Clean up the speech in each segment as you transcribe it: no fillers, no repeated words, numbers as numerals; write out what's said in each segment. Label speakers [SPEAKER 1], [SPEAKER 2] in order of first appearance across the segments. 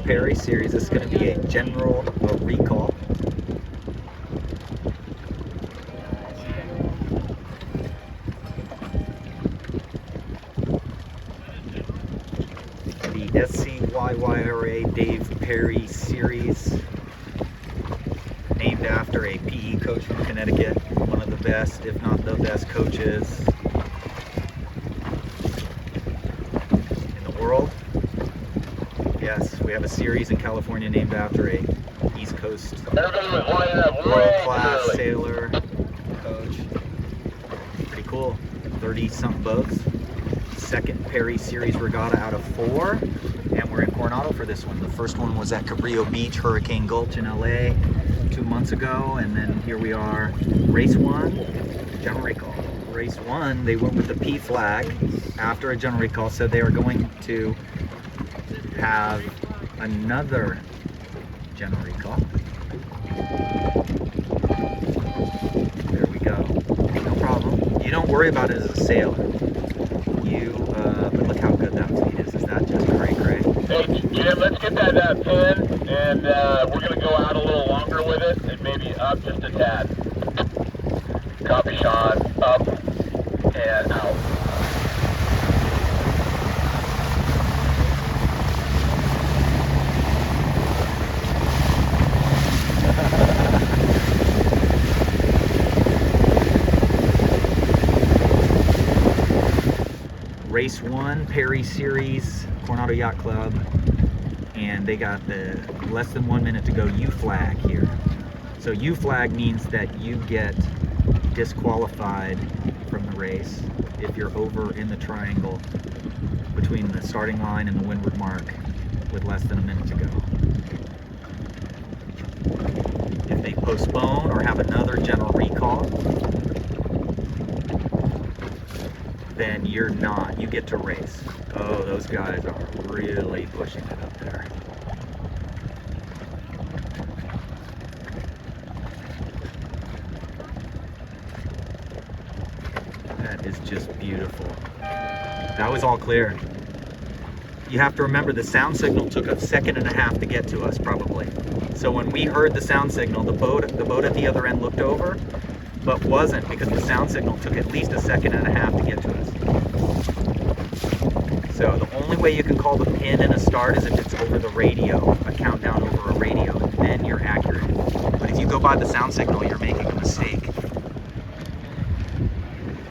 [SPEAKER 1] Perry series. This is going to be a general recall. The SCYYRA Dave Perry series, named after a PE coach from Connecticut, one of the best, if not the best coaches in the world. Yes, we have a series in California named after a East Coast world-class sailor coach. Pretty cool. 30-something boats. Second Perry Series regatta out of 4, and we're in Coronado for this one. The first one was at Cabrillo Beach, Hurricane Gulch in LA 2 months ago, and then here we are, race 1, general recall. Race 1, they went with the P flag after a general recall, so they are going to have another general recall. There we go. No problem. You don't worry about it as a sailor. But look how good that speed is. Is that just cray?
[SPEAKER 2] Hey, Jim, let's get that pin, and we're going to go out a little longer with it, and maybe up just a tad. Copy, Sean. Up and out.
[SPEAKER 1] Race 1, Perry Series, Coronado Yacht Club, and they got the less than 1 minute to go U flag here. So U flag means that you get disqualified from the race if you're over in the triangle between the starting line and the windward mark with less than a minute to go. If they postpone or have another general recall, then you're not. You get to race. Oh, those guys are really pushing it up there. That is just beautiful. That was all clear. You have to remember the sound signal took a second and a half to get to us, probably. So when we heard the sound signal, the boat at the other end looked over, but wasn't, because the sound signal took at least a second and a half to get to us. So the only way you can call the pin in a start is if it's over the radio, a countdown over a radio, and then you're accurate. But if you go by the sound signal, you're making a mistake.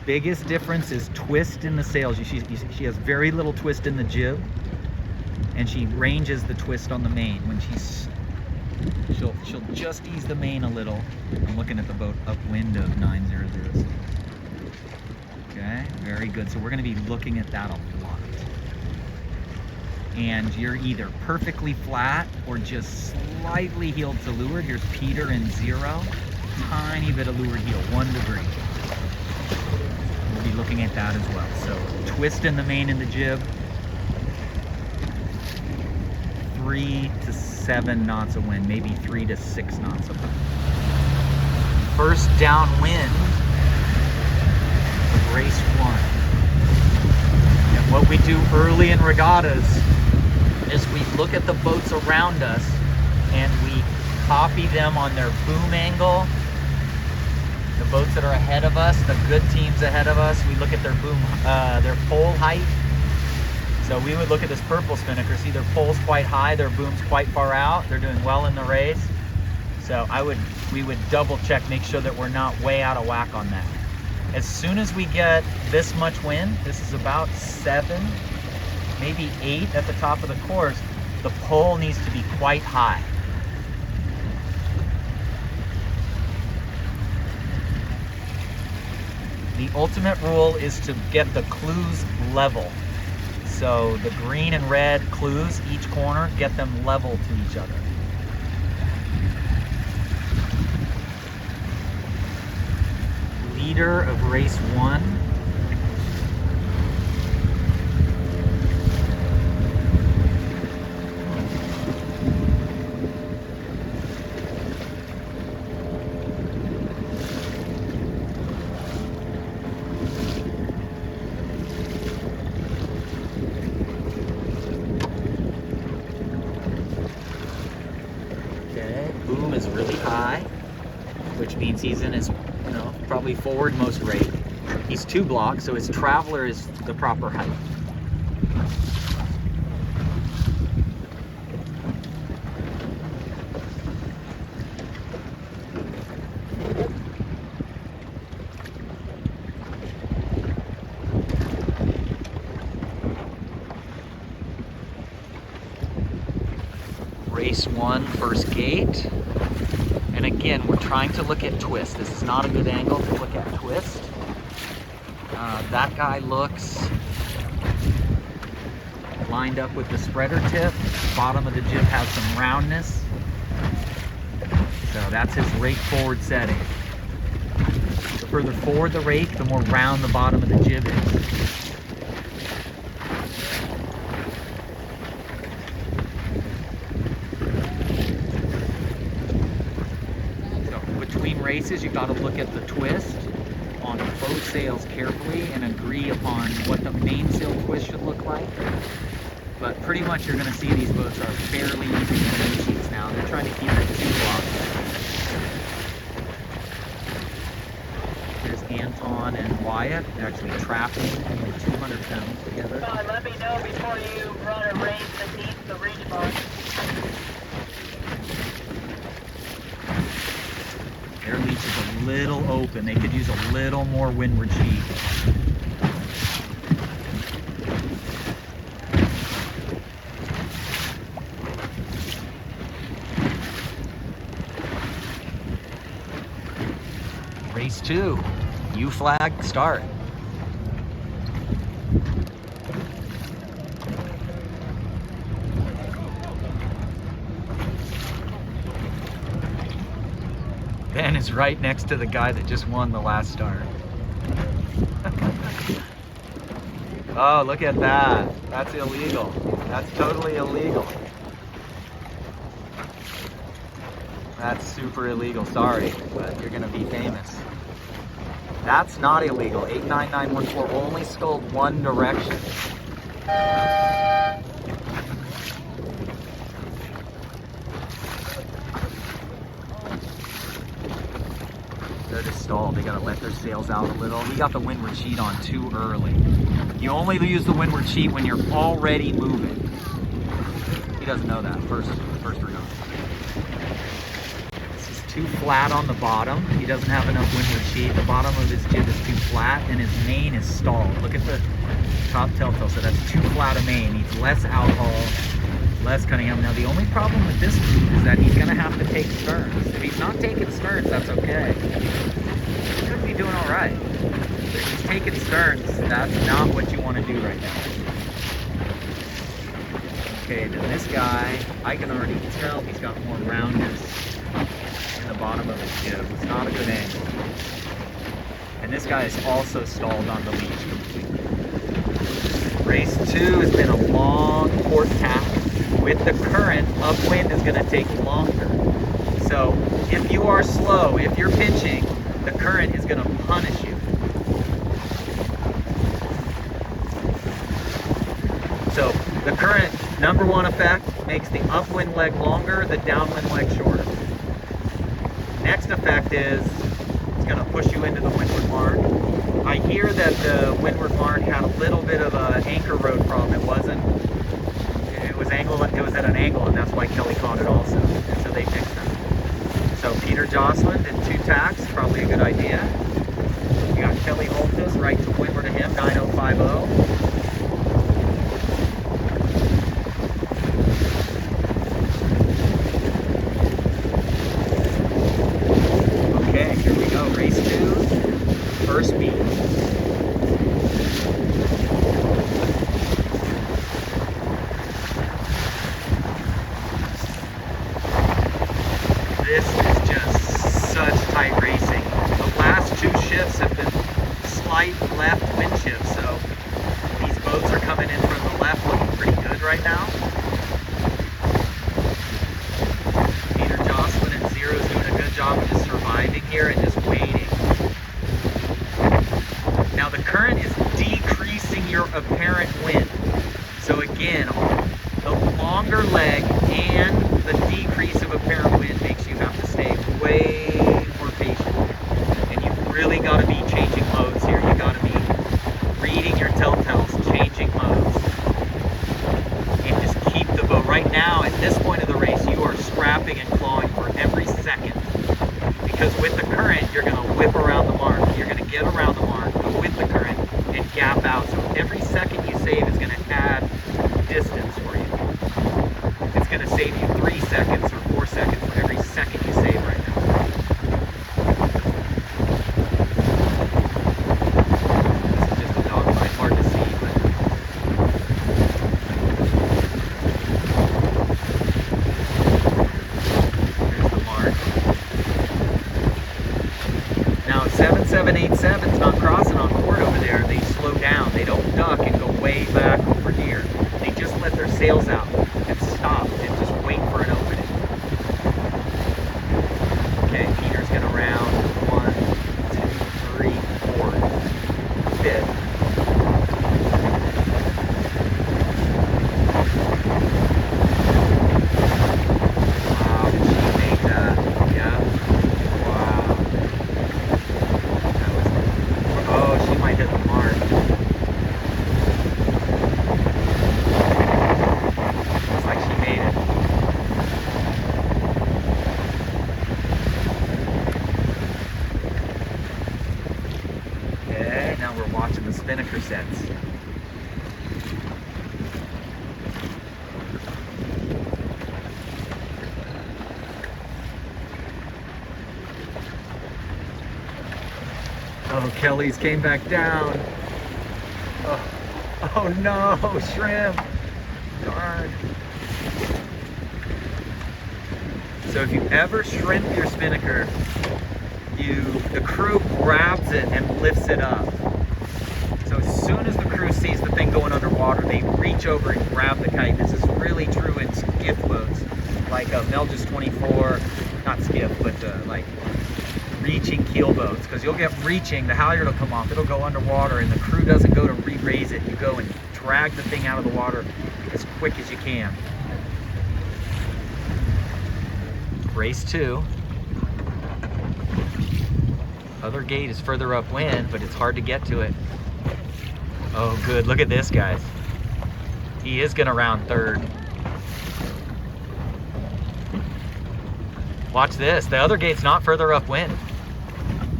[SPEAKER 1] Biggest difference is twist in the sails. She has very little twist in the jib, and she ranges the twist on the main. When she'll just ease the main a little. I'm looking at the boat upwind of 900. Okay, very good. So we're going to be looking at that a lot. And you're either perfectly flat or just slightly heeled to leeward. Here's Peter in 0. Tiny bit of leeward heel, 1 degree. We'll be looking at that as well. So twist in the main and the jib. 3 to 7 knots of wind, maybe 3 to 6 knots of wind. First downwind of race 1. And what we do early in regattas is we look at the boats around us and we copy them on their boom angle. The boats that are ahead of us, the good teams ahead of us, we look at their boom, their pole height. So we would look at this purple spinnaker, see their pole's quite high, their boom's quite far out, they're doing well in the race. So we would double check, make sure that we're not way out of whack on that. As soon as we get this much wind, this is about 7, maybe 8 at the top of the course, the pole needs to be quite high. The ultimate rule is to get the clues level. So the green and red clues, each corner, get them level to each other. Leader of race 1. boom is really high, which means he's in his, probably forward most rate. He's 2 blocks, so his traveler is the proper height. Race 1, first gate. And again, we're trying to look at twist. This is not a good angle to look at twist. That guy looks lined up with the spreader tip. Bottom of the jib has some roundness. So that's his rake forward setting. The further forward the rake, the more round the bottom of the jib is. Races, you've got to look at the twist on both sails carefully and agree upon what the mainsail twist should look like. But pretty much you're going to see these boats are fairly easy to sheets now. They're trying to keep it 2 blocks. There's Anton and Wyatt. They're actually trapping only 200 pounds together.
[SPEAKER 3] Let me know before you run a race that needs the reach bar.
[SPEAKER 1] Their leech is a little open. They could use a little more windward sheet. Race 2, U flag, start. Ben is right next to the guy that just won the last start. Oh, look at that. That's illegal. That's totally illegal. That's super illegal. Sorry, but you're gonna be famous. That's not illegal. 89914 only sculled one direction. They're just stalled. They gotta let their sails out a little. We got the windward sheet on too early. You only use the windward sheet when you're already moving. He doesn't know that. First ring on. This is too flat on the bottom. He doesn't have enough windward sheet. The bottom of his jib is too flat and his main is stalled. Look at the top telltale. So that's too flat a main. Needs less outhaul, less Cunningham. Now the only problem with this move is that he's gonna have to take sterns. If he's not taking sterns, that's okay. He could be doing all right. But if he's taking sterns, that's not what you want to do right now. Okay, then this guy, I can already tell he's got more roundness in the bottom of his jib. It's not a good angle. And this guy is also stalled on the leech completely. Race 2 has been a long port tack. With the current, upwind is going to take longer. So if you are slow, if you're pitching, the current is going to punish you. So the current, number one effect, makes the upwind leg longer, the downwind leg shorter. Next effect is it's going to push you into the windward mark. I hear that the windward mark had a little bit of an anchor road problem. It wasn't. It was at an angle, and that's why Kelly caught it also. And so they fixed that. So Peter Jocelyn did 2 tacks, probably a good idea. We got Kelly Holtis right to windward of him, 9050. Okay, here we go. Race 2, first beat. This is just such tight racing. The last 2 shifts have been slight left wind shifts, so these boats are coming in from the left looking pretty good right now. Peter Jocelyn and Zero is doing a good job of just surviving here and just waiting. Now the current is decreasing your apparent wind. So again, the longer leg and the decrease of apparent wind makes you ripping and clawing for every second. Because with the current, you're going to whip around the mark. You're going to get around the mark with the current and gap out. So every second you save is going to add distance for you. It's going to save you 3 seconds or 4 seconds for every second you save right now. This is just a dogfight, hard to see, but there's the mark. Now 7787's not crossing on port over there. They slow down. They don't duck and go way back over here. They just let their sails out and stop and just wait for an opening. Okay, Peter's gonna round 1, 2, 3, 4, 5th. Wow, did she make that? Yeah. Wow. That was, oh, she might hit the mark. Looks like she made it. Okay, now we're watching the spinnaker sets. Oh, Kelly's came back down. Oh no, shrimp. Darn. So if you ever shrimp your spinnaker, the crew grabs it and lifts it up. So as soon as the crew sees the thing going underwater, they reach over and grab the kite. This is really true in skiff boats, like Melges 24, not skiff, but like reaching keel boats, because you'll get reaching, the halyard will come off, it'll go underwater, and the crew doesn't go to re-raise it. You go and drag the thing out of the water as quick as you can. Race 2. Other gate is further upwind, but it's hard to get to it. Oh good, look at this, guys. He is gonna round 3rd. Watch this, the other gate's not further upwind.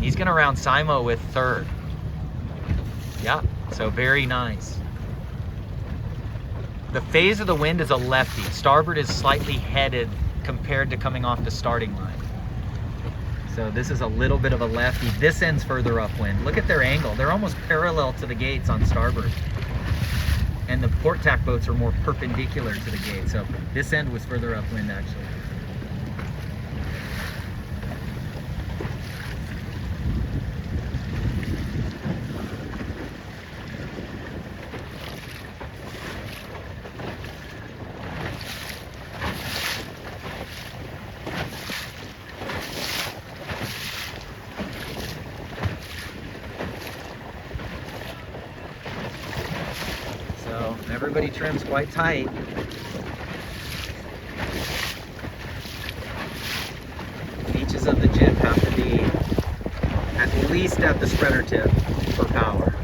[SPEAKER 1] He's gonna round Simo with 3rd. Yeah, so very nice. The phase of the wind is a lefty. Starboard is slightly headed compared to coming off the starting line. So this is a little bit of a lefty. This end's further upwind. Look at their angle. They're almost parallel to the gates on starboard. And the port tack boats are more perpendicular to the gate. So this end was further upwind actually. So everybody trims quite tight. Beaches of the jib have to be at least at the spreader tip for power.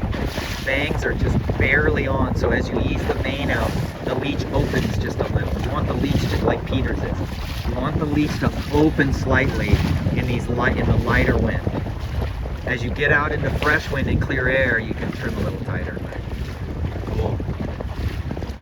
[SPEAKER 1] Bangs are just barely on, so as you ease the main out, the leech opens just a little. You want the leech just like Peter's is. You want the leech to open slightly in the lighter wind. As you get out into fresh wind and clear air, you can trim a little tighter.